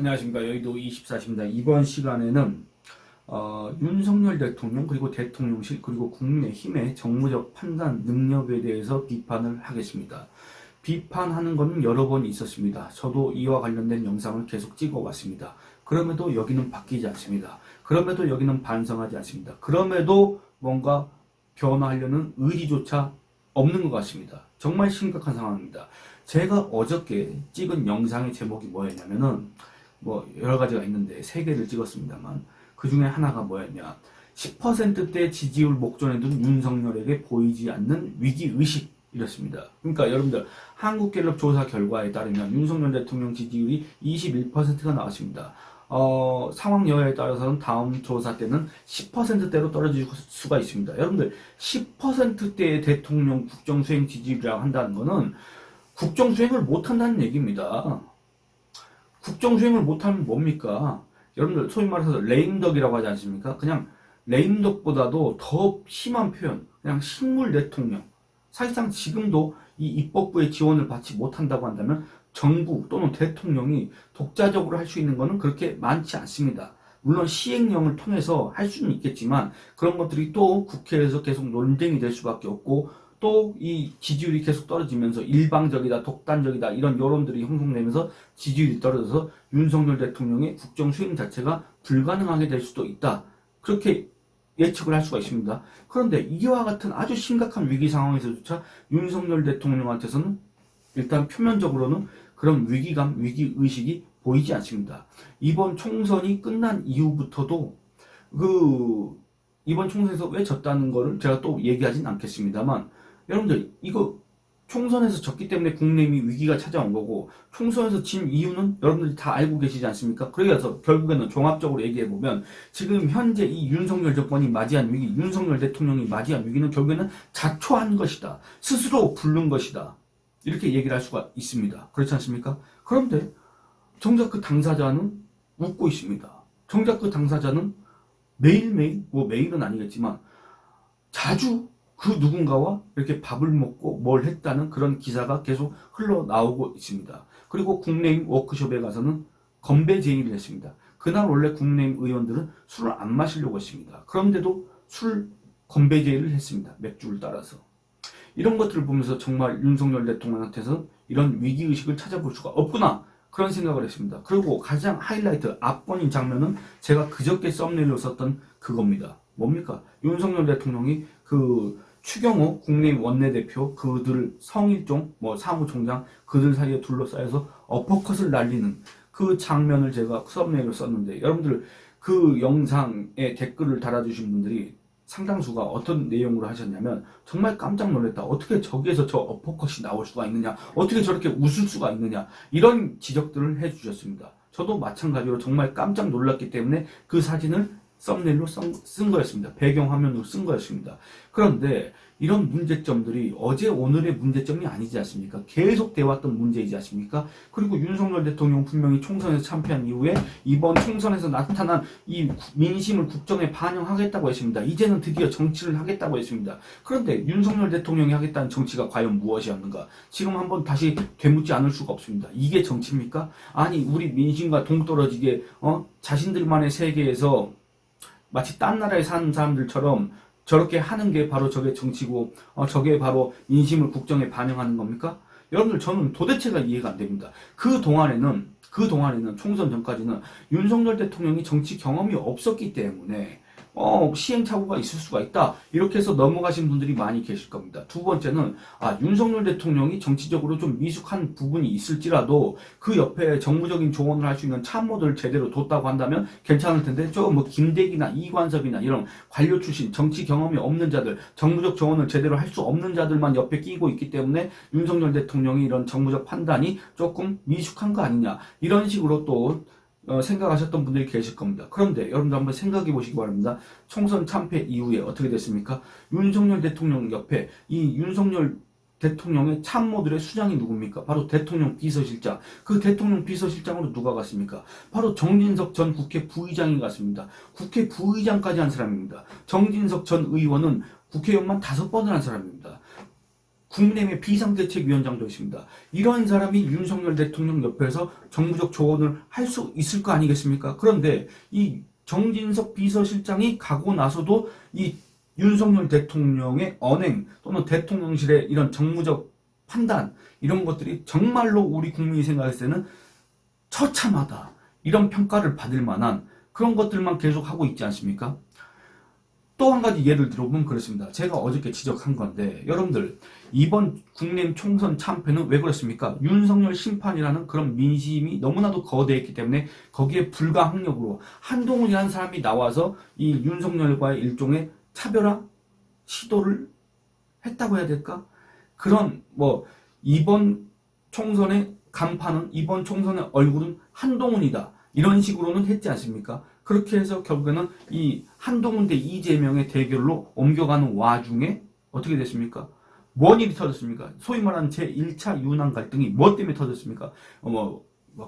안녕하십니까. 여의도 24시입니다. 이번 시간에는 윤석열 대통령 그리고 대통령실 그리고 국민의힘의 정무적 판단 능력에 대해서 비판을 하겠습니다. 비판하는 것은 여러 번 있었습니다. 저도 이와 관련된 영상을 계속 찍어왔습니다. 그럼에도 여기는 바뀌지 않습니다. 그럼에도 여기는 반성하지 않습니다. 그럼에도 뭔가 변화하려는 의지조차 없는 것 같습니다. 정말 심각한 상황입니다. 제가 어저께 찍은 영상의 제목이 뭐였냐면은 여러 가지가 있는데 3개를 찍었습니다만 그 중에 하나가 뭐였냐, 10%대 지지율 목전에 둔 윤석열에게 보이지 않는 위기의식 이렇습니다. 그러니까 여러분들 한국갤럽 조사 결과에 따르면 윤석열 대통령 지지율이 21%가 나왔습니다. 상황 여하에 따라서는 다음 조사 때는 10%대로 떨어질 수가 있습니다. 여러분들 10%대의 대통령 국정수행 지지율이라고 한다는 거는 국정수행을 못한다는 얘기입니다. 국정수행을 못하면 뭡니까? 여러분들 소위 말해서 레임덕이라고 하지 않습니까? 그냥 레임덕보다도 더 심한 표현, 그냥 식물 대통령. 사실상 지금도 이 입법부의 지원을 받지 못한다고 한다면 정부 또는 대통령이 독자적으로 할 수 있는 것은 그렇게 많지 않습니다. 물론 시행령을 통해서 할 수는 있겠지만 그런 것들이 또 국회에서 계속 논쟁이 될 수밖에 없고, 또 이 지지율이 계속 떨어지면서 일방적이다, 독단적이다 이런 여론들이 형성되면서 지지율이 떨어져서 윤석열 대통령의 국정 수행 자체가 불가능하게 될 수도 있다, 그렇게 예측을 할 수가 있습니다. 그런데 이와 같은 아주 심각한 위기 상황에서조차 윤석열 대통령한테서는 일단 표면적으로는 그런 위기감, 위기의식이 보이지 않습니다. 이번 총선이 끝난 이후부터도 이번 총선에서 왜 졌다는 거를 제가 또 얘기하진 않겠습니다만, 여러분들 이거 총선에서 졌기 때문에 국내미 위기가 찾아온 거고, 총선에서 진 이유는 여러분들이 다 알고 계시지 않습니까? 그래서 결국에는 종합적으로 얘기해보면 지금 현재 이 윤석열 정권이 맞이한 위기, 윤석열 대통령이 맞이한 위기는 결국에는 자초한 것이다, 스스로 부른 것이다, 이렇게 얘기를 할 수가 있습니다. 그렇지 않습니까? 그런데 정작 그 당사자는 웃고 있습니다. 정작 그 당사자는 매일매일, 매일은 아니겠지만 자주 그 누군가와 이렇게 밥을 먹고 뭘 했다는 그런 기사가 계속 흘러나오고 있습니다. 그리고 국내임 워크숍에 가서는 건배 제의를 했습니다. 그날 원래 국내임 의원들은 술을 안 마시려고 했습니다. 그런데도 술 건배 제의를 했습니다. 맥주를 따라서. 이런 것들을 보면서 정말 윤석열 대통령한테서 이런 위기의식을 찾아볼 수가 없구나, 그런 생각을 했습니다. 그리고 가장 하이라이트 압권인 장면은 제가 그저께 썸네일로 썼던 그겁니다. 뭡니까? 윤석열 대통령이 추경호 국내임 원내대표, 그들 성일종, 사무총장, 그들 사이에 둘러싸여서 어퍼컷을 날리는 그 장면을 제가 썸네일로 썼는데, 여러분들 그 영상에 댓글을 달아주신 분들이 상당수가 어떤 내용으로 하셨냐면 정말 깜짝 놀랐다, 어떻게 저기에서 저 어퍼컷이 나올 수가 있느냐, 어떻게 저렇게 웃을 수가 있느냐, 이런 지적들을 해주셨습니다. 저도 마찬가지로 정말 깜짝 놀랐기 때문에 그 사진을 썸네일로 쓴 거였습니다. 배경화면으로 쓴 거였습니다. 그런데 이런 문제점들이 어제 오늘의 문제점이 아니지 않습니까? 계속 돼왔던 문제이지 않습니까? 그리고 윤석열 대통령 분명히 총선에서 참패한 이후에 이번 총선에서 나타난 이 민심을 국정에 반영하겠다고 했습니다. 이제는 드디어 정치를 하겠다고 했습니다. 그런데 윤석열 대통령이 하겠다는 정치가 과연 무엇이었는가? 지금 한번 다시 되묻지 않을 수가 없습니다. 이게 정치입니까? 아니, 우리 민심과 동떨어지게 자신들만의 세계에서 마치 딴 나라에 사는 사람들처럼 저렇게 하는 게 바로 저게 정치고, 저게 바로 민심을 국정에 반영하는 겁니까? 여러분들, 저는 도대체가 이해가 안 됩니다. 그 동안에는 총선 전까지는 윤석열 대통령이 정치 경험이 없었기 때문에 시행착오가 있을 수가 있다, 이렇게 해서 넘어가신 분들이 많이 계실 겁니다. 두 번째는 윤석열 대통령이 정치적으로 좀 미숙한 부분이 있을지라도 그 옆에 정무적인 조언을 할 수 있는 참모들 제대로 뒀다고 한다면 괜찮을 텐데, 김대기나 이관섭이나 이런 관료 출신 정치 경험이 없는 자들, 정무적 조언을 제대로 할 수 없는 자들만 옆에 끼고 있기 때문에 윤석열 대통령이 이런 정무적 판단이 조금 미숙한 거 아니냐, 이런 식으로 또 생각하셨던 분들이 계실 겁니다. 그런데 여러분들 한번 생각해 보시기 바랍니다. 총선 참패 이후에 어떻게 됐습니까? 윤석열 대통령 옆에 이 윤석열 대통령의 참모들의 수장이 누굽니까? 바로 대통령 비서실장. 그 대통령 비서실장으로 누가 갔습니까? 바로 정진석 전 국회 부의장이 갔습니다. 국회 부의장까지 한 사람입니다. 정진석 전 의원은 국회의원만 5번을 한 사람입니다. 국민의힘의 비상대책위원장도 있습니다. 이런 사람이 윤석열 대통령 옆에서 정무적 조언을 할 수 있을 거 아니겠습니까? 그런데 이 정진석 비서실장이 가고 나서도 이 윤석열 대통령의 언행 또는 대통령실의 이런 정무적 판단 이런 것들이 정말로 우리 국민이 생각했을 때는 처참하다. 이런 평가를 받을 만한 그런 것들만 계속 하고 있지 않습니까? 또 한 가지 예를 들어보면 그렇습니다. 제가 어저께 지적한 건데 여러분들 이번 국내임 총선 참패는 왜 그렇습니까? 윤석열 심판이라는 그런 민심이 너무나도 거대했기 때문에 거기에 불가항력으로 한동훈이라는 사람이 나와서 이 윤석열과의 일종의 차별화 시도를 했다고 해야 될까? 그런 이번 총선의 간판은 이번 총선의 얼굴은 한동훈이다. 이런 식으로는 했지 않습니까? 그렇게 해서 결국에는 이 한동훈 대 이재명의 대결로 옮겨가는 와중에 어떻게 됐습니까? 뭔 일이 터졌습니까? 소위 말하는 제1차 유난 갈등이 뭐 때문에 터졌습니까?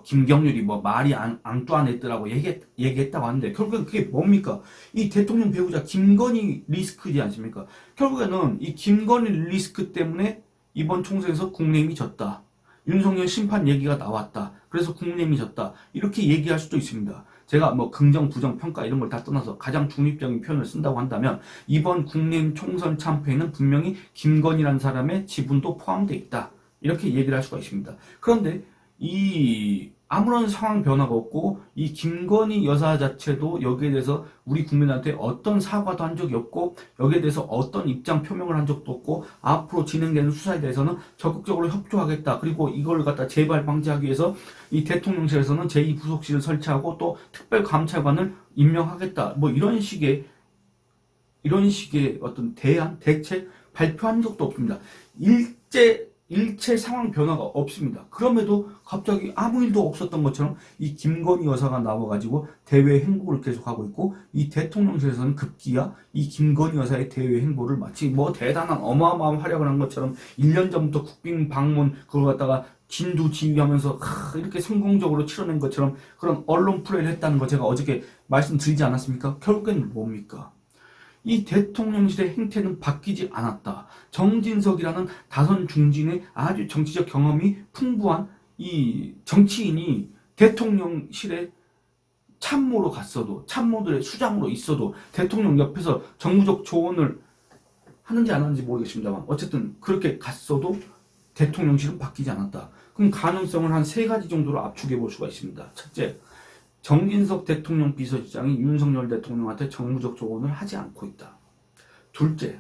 김경률이 말이 앙뚜아네트라고 얘기했다고 하는데 결국엔 그게 뭡니까? 이 대통령 배우자 김건희 리스크지 않습니까? 결국에는 이 김건희 리스크 때문에 이번 총선에서 국민의힘이 졌다. 윤석열 심판 얘기가 나왔다. 그래서 국민의힘이 졌다. 이렇게 얘기할 수도 있습니다. 제가 긍정, 부정, 평가 이런 걸 다 떠나서 가장 중립적인 표현을 쓴다고 한다면 이번 국민의힘 총선 참패에는 분명히 김건희라는 사람의 지분도 포함되어 있다. 이렇게 얘기를 할 수가 있습니다. 그런데 아무런 상황 변화가 없고 이 김건희 여사 자체도 여기에 대해서 우리 국민한테 어떤 사과도 한 적이 없고 여기에 대해서 어떤 입장 표명을 한 적도 없고 앞으로 진행되는 수사에 대해서는 적극적으로 협조하겠다. 그리고 이걸 갖다 재발 방지하기 위해서 이 대통령실에서는 제2부속실을 설치하고 또 특별감찰관을 임명하겠다. 이런 식의 어떤 대안, 대책 발표한 적도 없습니다. 일체 상황 변화가 없습니다. 그럼에도 갑자기 아무 일도 없었던 것처럼 이 김건희 여사가 나와가지고 대외 행보를 계속하고 있고 이 대통령실에서는 급기야 이 김건희 여사의 대외 행보를 마치 대단한 어마어마한 활약을 한 것처럼 1년 전부터 국빈 방문 그걸 갖다가 진두지휘하면서 이렇게 성공적으로 치러낸 것처럼 그런 언론 플레이를 했다는 거 제가 어저께 말씀드리지 않았습니까? 결국엔 뭡니까? 이 대통령실의 행태는 바뀌지 않았다. 정진석이라는 다선 중진의 아주 정치적 경험이 풍부한 이 정치인이 대통령실에 참모로 갔어도 참모들의 수장으로 있어도 대통령 옆에서 정무적 조언을 하는지 안 하는지 모르겠습니다만 어쨌든 그렇게 갔어도 대통령실은 바뀌지 않았다. 그럼 가능성을 한 3가지 정도로 압축해 볼 수가 있습니다. 첫째, 정진석 대통령 비서실장이 윤석열 대통령한테 정무적 조언을 하지 않고 있다. 둘째,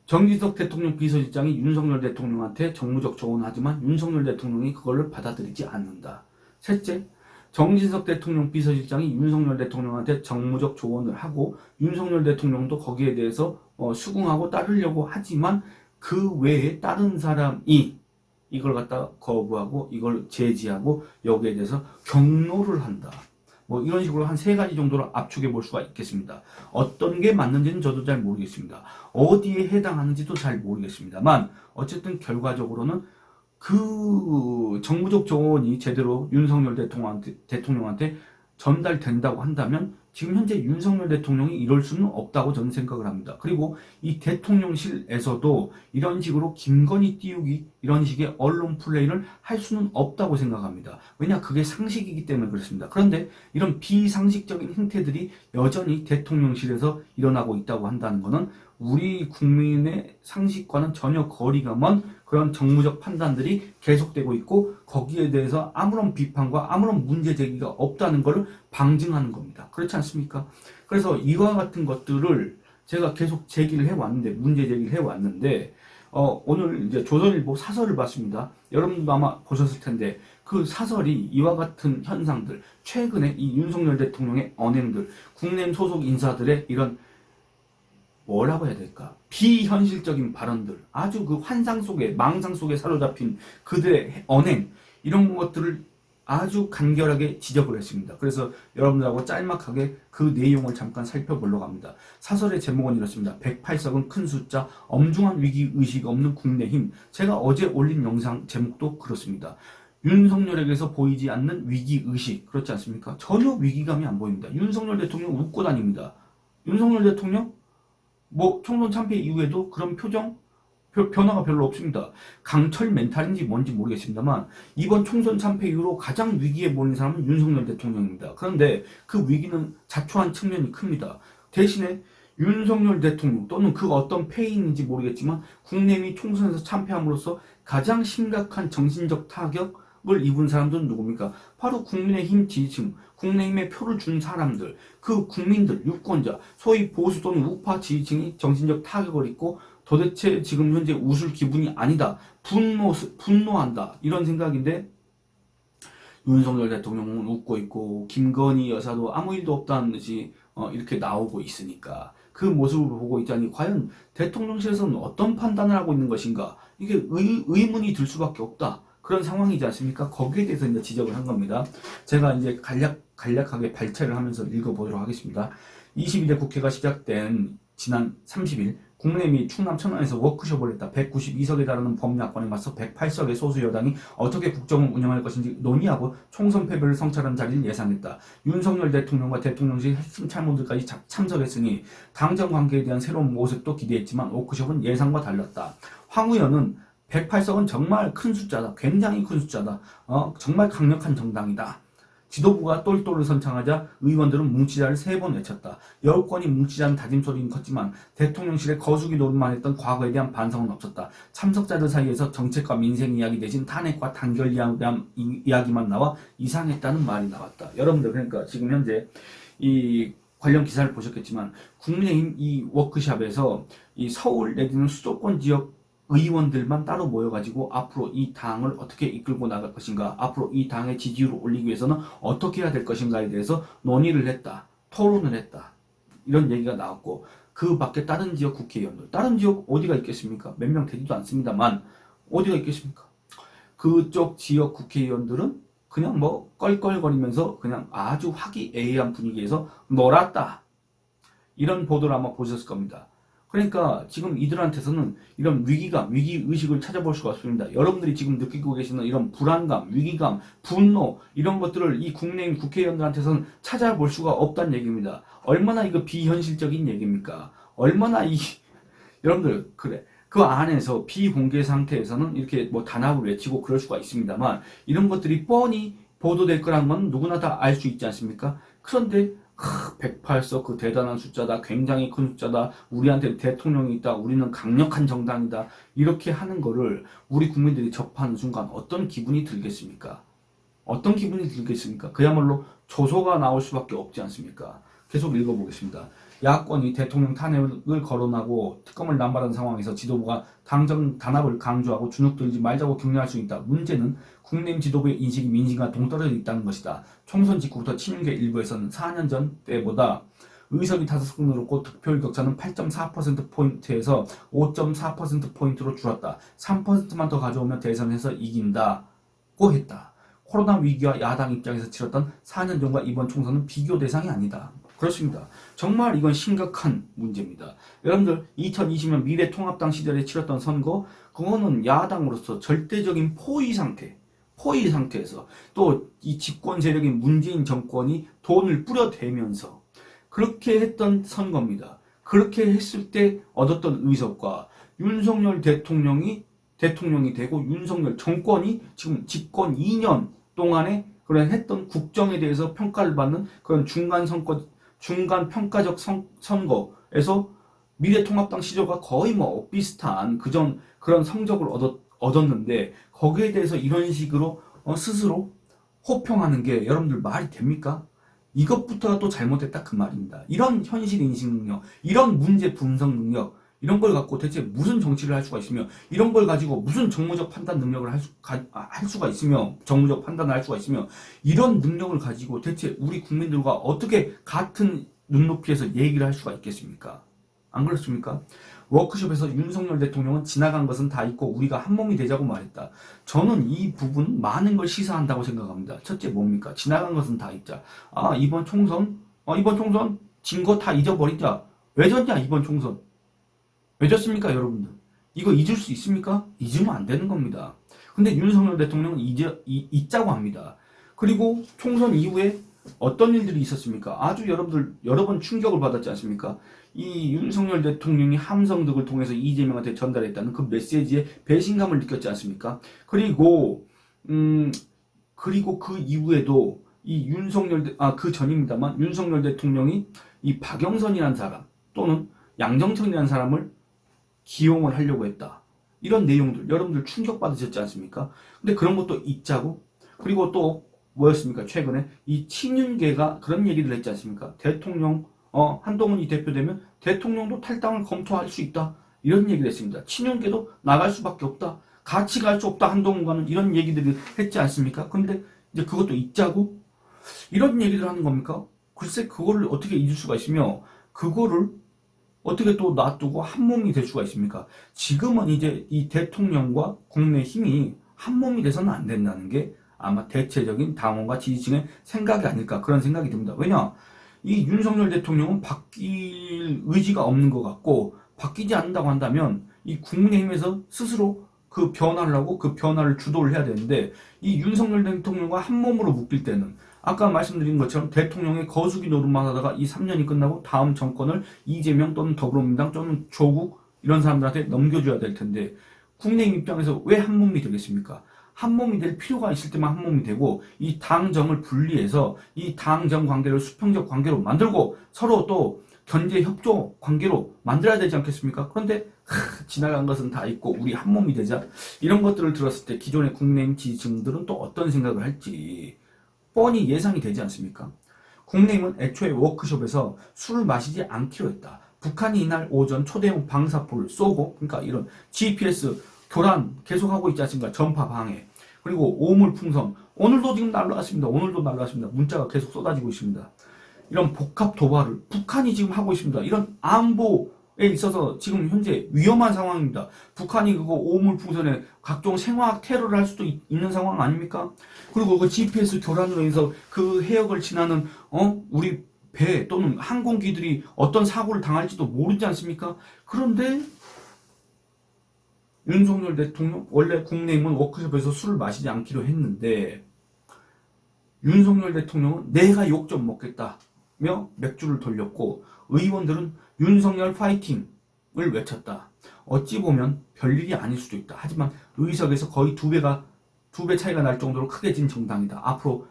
정진석 대통령 비서실장이 윤석열 대통령한테 정무적 조언을 하지만 윤석열 대통령이 그걸 받아들이지 않는다. 셋째, 정진석 대통령 비서실장이 윤석열 대통령한테 정무적 조언을 하고 윤석열 대통령도 거기에 대해서 수긍하고 따르려고 하지만 그 외에 다른 사람이 이걸 갖다 거부하고 이걸 제지하고 여기에 대해서 경로를 한다. 이런 식으로 한 3가지 정도로 압축해 볼 수가 있겠습니다. 어떤 게 맞는지는 저도 잘 모르겠습니다. 어디에 해당하는지도 잘 모르겠습니다만 어쨌든 결과적으로는 그 정무적 조언이 제대로 윤석열 대통령한테 전달된다고 한다면 지금 현재 윤석열 대통령이 이럴 수는 없다고 저는 생각을 합니다. 그리고 이 대통령실에서도 이런 식으로 김건희 띄우기 이런 식의 언론 플레이를 할 수는 없다고 생각합니다. 왜냐 그게 상식이기 때문에 그렇습니다. 그런데 이런 비상식적인 행태들이 여전히 대통령실에서 일어나고 있다고 한다는 것은 우리 국민의 상식과는 전혀 거리가 먼 그런 정무적 판단들이 계속되고 있고 거기에 대해서 아무런 비판과 아무런 문제 제기가 없다는 것을 방증하는 겁니다. 그렇지 않습니까? 그래서 이와 같은 것들을 제가 계속 제기를 해왔는데 문제 제기를 해왔는데 오늘 이제 조선일보 사설을 봤습니다. 여러분도 아마 보셨을 텐데 그 사설이 이와 같은 현상들 최근에 이 윤석열 대통령의 언행들 국내임 소속 인사들의 이런 뭐라고 해야 될까? 비현실적인 발언들, 아주 그 환상 속에, 망상 속에 사로잡힌 그들의 언행, 이런 것들을 아주 간결하게 지적을 했습니다. 그래서 여러분들하고 짤막하게 그 내용을 잠깐 살펴보려고 합니다. 사설의 제목은 이렇습니다. 108석은 큰 숫자, 엄중한 위기의식 없는 국내힘. 제가 어제 올린 영상 제목도 그렇습니다. 윤석열에게서 보이지 않는 위기의식, 그렇지 않습니까? 전혀 위기감이 안 보입니다. 윤석열 대통령 웃고 다닙니다. 윤석열 대통령? 총선 참패 이후에도 그런 표정 변화가 별로 없습니다. 강철 멘탈인지 뭔지 모르겠습니다만 이번 총선 참패 이후로 가장 위기에 몰린 사람은 윤석열 대통령입니다. 그런데 그 위기는 자초한 측면이 큽니다. 대신에 윤석열 대통령 또는 그 어떤 패인인지 모르겠지만 국내미 총선에서 참패함으로써 가장 심각한 정신적 타격을 입은 사람들은 누굽니까? 바로 국민의힘 지지층, 국민의힘에 표를 준 사람들, 그 국민들, 유권자, 소위 보수 또는 우파 지지층이 정신적 타격을 입고 도대체 지금 현재 웃을 기분이 아니다. 분노한다. 이런 생각인데 윤석열 대통령은 웃고 있고 김건희 여사도 아무 일도 없다는 듯이 이렇게 나오고 있으니까 그 모습을 보고 있자니 과연 대통령실에서는 어떤 판단을 하고 있는 것인가? 이게 의문이 들 수밖에 없다. 그런 상황이지 않습니까? 거기에 대해서 이제 지적을 한 겁니다. 제가 이제 간략하게 발췌를 하면서 읽어보도록 하겠습니다. 22대 국회가 시작된 지난 30일 국내미 충남 천안에서 워크숍을 했다. 192석에 달하는 범야권에 맞서 108석의 소수 여당이 어떻게 국정을 운영할 것인지 논의하고 총선 패배를 성찰한 자리를 예상했다. 윤석열 대통령과 대통령실 핵심 참모들까지 참석했으니 당정 관계에 대한 새로운 모습도 기대했지만 워크숍은 예상과 달랐다. 황 의원은 108석은 정말 큰 숫자다. 굉장히 큰 숫자다. 정말 강력한 정당이다. 지도부가 똘똘을 선창하자 의원들은 뭉치자를 3번 외쳤다. 여권이 뭉치자는 다짐소리는 컸지만 대통령실의 거수기 노릇만 했던 과거에 대한 반성은 없었다. 참석자들 사이에서 정책과 민생 이야기 대신 탄핵과 단결 이야기만 나와 이상했다는 말이 나왔다. 여러분들 그러니까 지금 현재 이 관련 기사를 보셨겠지만 국민의힘 이 워크숍에서 이 서울 내지는 수도권 지역 의원들만 따로 모여가지고 앞으로 이 당을 어떻게 이끌고 나갈 것인가, 앞으로 이 당의 지지율을 올리기 위해서는 어떻게 해야 될 것인가에 대해서 논의를 했다, 토론을 했다, 이런 얘기가 나왔고 그 밖에 다른 지역 국회의원들, 다른 지역 어디가 있겠습니까? 몇 명 되지도 않습니다만 어디가 있겠습니까? 그쪽 지역 국회의원들은 그냥 뭐 껄껄거리면서 그냥 아주 화기애애한 분위기에서 놀았다, 이런 보도를 아마 보셨을 겁니다. 그러니까 지금 이들한테서는 이런 위기의식을 찾아볼 수가 없습니다. 여러분들이 지금 느끼고 계시는 이런 불안감, 위기감, 분노, 이런 것들을 이 국내인 국회의원들한테서는 찾아볼 수가 없다는 얘기입니다. 얼마나 이거 비현실적인 얘기입니까? 얼마나 여러분들, 그래. 그 안에서 비공개 상태에서는 이렇게 뭐 단합을 외치고 그럴 수가 있습니다만, 이런 것들이 뻔히 보도될 거라는 건 누구나 다 알 수 있지 않습니까? 그런데 108석 그 대단한 숫자다, 굉장히 큰 숫자다, 우리한테 대통령이 있다, 우리는 강력한 정당이다, 이렇게 하는 거를 우리 국민들이 접하는 순간 어떤 기분이 들겠습니까? 어떤 기분이 들겠습니까? 그야말로 조소가 나올 수밖에 없지 않습니까? 계속 읽어보겠습니다. 야권이 대통령 탄핵을 거론하고 특검을 남발한 상황에서 지도부가 당정 단합을 강조하고 주눅들지 말자고 격려할 수 있다. 문제는 국민의힘 지도부의 인식이 민심과 동떨어져 있다는 것이다. 총선 직후부터 친윤계 일부에서는 4년 전 때보다 의석이 5석 늘었고 득표율 격차는 8.4%포인트에서 5.4%포인트로 줄었다. 3%만 더 가져오면 대선에서 이긴다고 했다. 코로나 위기와 야당 입장에서 치렀던 4년 전과 이번 총선은 비교 대상이 아니다. 그렇습니다. 정말 이건 심각한 문제입니다. 여러분들 2020년 미래통합당 시절에 치렀던 선거, 그거는 야당으로서 절대적인 포위 상태에서 또 이 집권 세력인 문재인 정권이 돈을 뿌려대면서 그렇게 했던 선거입니다. 그렇게 했을 때 얻었던 의석과 윤석열 대통령이 되고 윤석열 정권이 지금 집권 2년 동안에 그런 했던 국정에 대해서 평가를 받는 그런 중간 평가적 선거에서 미래통합당 시절과 거의 뭐 비슷한 그런 성적을 얻었는데 거기에 대해서 이런 식으로 스스로 호평하는 게 여러분들 말이 됩니까? 이것부터가 또 잘못됐다 그 말입니다. 이런 현실 인식 능력, 이런 문제 분석 능력, 이런 걸 갖고 대체 무슨 정치를 할 수가 있으며, 이런 걸 가지고 무슨 정무적 판단 능력을 할 수가 있으며, 정무적 판단을 할 수가 있으며, 이런 능력을 가지고 대체 우리 국민들과 어떻게 같은 눈높이에서 얘기를 할 수가 있겠습니까? 안 그렇습니까? 워크숍에서 윤석열 대통령은 지나간 것은 다 잊고 우리가 한 몸이 되자고 말했다. 저는 이 부분 많은 걸 시사한다고 생각합니다. 첫째 뭡니까? 지나간 것은 다 잊자. 이번 총선 진 거 다 잊어버리자. 왜 졌냐 이번 총선. 왜 졌습니까 여러분들? 이거 잊을 수 있습니까? 잊으면 안 되는 겁니다. 근데 윤석열 대통령은 잊자고 합니다. 그리고 총선 이후에 어떤 일들이 있었습니까? 아주 여러분들 여러 번 충격을 받았지 않습니까? 이 윤석열 대통령이 함성득을 통해서 이재명한테 전달했다는 그 메시지에 배신감을 느꼈지 않습니까? 그리고 그 이후에도 이 그 전입니다만 윤석열 대통령이 이 박영선이라는 사람 또는 양정철이라는 사람을 기용을 하려고 했다. 이런 내용들 여러분들 충격받으셨지 않습니까? 근데 그런 것도 있자고 그리고 또 뭐였습니까? 최근에 이 친윤계가 그런 얘기를 했지 않습니까? 대통령 한동훈이 대표되면 대통령도 탈당을 검토할 수 있다. 이런 얘기를 했습니다. 친윤계도 나갈 수밖에 없다. 같이 갈 수 없다. 한동훈과는 이런 얘기들을 했지 않습니까? 근데 이제 그것도 있자고 이런 얘기를 하는 겁니까? 글쎄 그거를 어떻게 잊을 수가 있으며 그거를 어떻게 또 놔두고 한몸이 될 수가 있습니까? 지금은 이제 이 대통령과 국내 힘이 한몸이 돼서는 안 된다는 게 아마 대체적인 당원과 지지층의 생각이 아닐까 그런 생각이 듭니다. 왜냐? 이 윤석열 대통령은 바뀔 의지가 없는 것 같고 바뀌지 않는다고 한다면 이 국민의힘에서 스스로 그 변화를 하고 그 변화를 주도를 해야 되는데 이 윤석열 대통령과 한몸으로 묶일 때는 아까 말씀드린 것처럼 대통령의 거수기 노릇만 하다가 이 3년이 끝나고 다음 정권을 이재명 또는 더불어민주당 또는 조국 이런 사람들한테 넘겨줘야 될 텐데 국내임 입장에서 왜 한몸이 되겠습니까? 한몸이 될 필요가 있을 때만 한몸이 되고 이 당정을 분리해서 이 당정 관계를 수평적 관계로 만들고 서로 또 견제 협조 관계로 만들어야 되지 않겠습니까? 그런데 지나간 것은 다 있고 우리 한몸이 되자 이런 것들을 들었을 때 기존의 국내임 지지층들은 또 어떤 생각을 할지 뻔히 예상이 되지 않습니까? 국내임은 애초에 워크숍에서 술을 마시지 않기로 했다. 북한이 이날 오전 초대형 방사포를 쏘고 그러니까 이런 GPS 교란 계속하고 있지 않습니까? 전파 방해 그리고 오물풍선 오늘도 지금 날라왔습니다. 오늘도 날라왔습니다. 문자가 계속 쏟아지고 있습니다. 이런 복합 도발을 북한이 지금 하고 있습니다. 이런 안보에 있어서 지금 현재 위험한 상황입니다. 북한이 그거 오물풍선에 각종 생화학 테러를 할 수도 있는 상황 아닙니까? 그리고 그 GPS 교란으로 인해서 그 해역을 지나는 우리 배 또는 항공기들이 어떤 사고를 당할지도 모르지 않습니까? 그런데 윤석열 대통령 원래 국내임은 워크숍에서 술을 마시지 않기로 했는데 윤석열 대통령은 내가 욕 좀 먹겠다며 맥주를 돌렸고 의원들은 윤석열 파이팅을 외쳤다. 어찌 보면 별일이 아닐 수도 있다. 하지만 의석에서 거의 두 배 차이가 날 정도로 크게 진 정당이다. 앞으로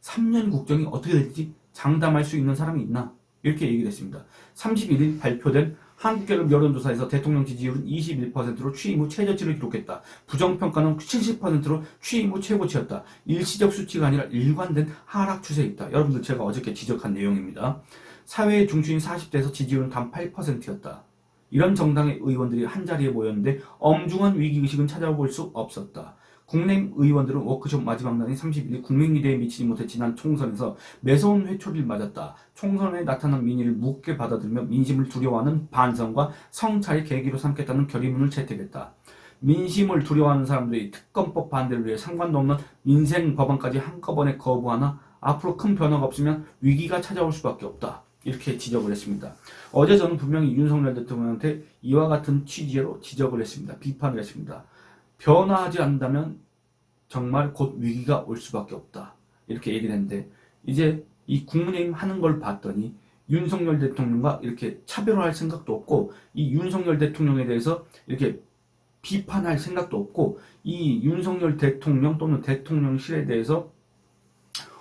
3년 국정이 어떻게 될지 장담할 수 있는 사람이 있나? 이렇게 얘기를 했습니다. 31일 발표된 한국갤럽 여론조사에서 대통령 지지율은 21%로 취임 후 최저치를 기록했다. 부정평가는 70%로 취임 후 최고치였다. 일시적 수치가 아니라 일관된 하락 추세에 있다. 여러분들 제가 어저께 지적한 내용입니다. 사회의 중추인 40대에서 지지율은 단 8%였다. 이런 정당의 의원들이 한자리에 모였는데 엄중한 위기의식은 찾아볼 수 없었다. 국내임 의원들은 워크숍 마지막 날인 31일 국민기대에 미치지 못해 지난 총선에서 매서운 회초리를 맞았다. 총선에 나타난 민의를 묵게 받아들이며 민심을 두려워하는 반성과 성찰의 계기로 삼겠다는 결의문을 채택했다. 민심을 두려워하는 사람들이 특검법 반대를 위해 상관도 없는 민생 법안까지 한꺼번에 거부하나 앞으로 큰 변화가 없으면 위기가 찾아올 수밖에 없다. 이렇게 지적을 했습니다. 어제 저는 분명히 윤석열 대통령한테 이와 같은 취지로 지적을 했습니다. 비판을 했습니다. 변화하지 않는다면 정말 곧 위기가 올 수밖에 없다. 이렇게 얘기를 했는데 이제 이 국민의힘 하는 걸 봤더니 윤석열 대통령과 이렇게 차별화할 생각도 없고 이 윤석열 대통령에 대해서 이렇게 비판할 생각도 없고 이 윤석열 대통령 또는 대통령실에 대해서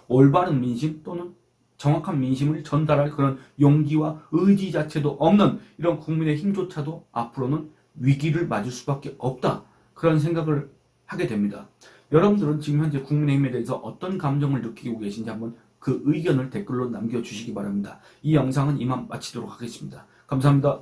올바른 민심 또는 정확한 민심을 전달할 그런 용기와 의지 자체도 없는 이런 국민의 힘조차도 앞으로는 위기를 맞을 수밖에 없다. 그런 생각을 하게 됩니다. 여러분들은 지금 현재 국민의힘에 대해서 어떤 감정을 느끼고 계신지 한번 그 의견을 댓글로 남겨주시기 바랍니다. 이 영상은 이만 마치도록 하겠습니다. 감사합니다.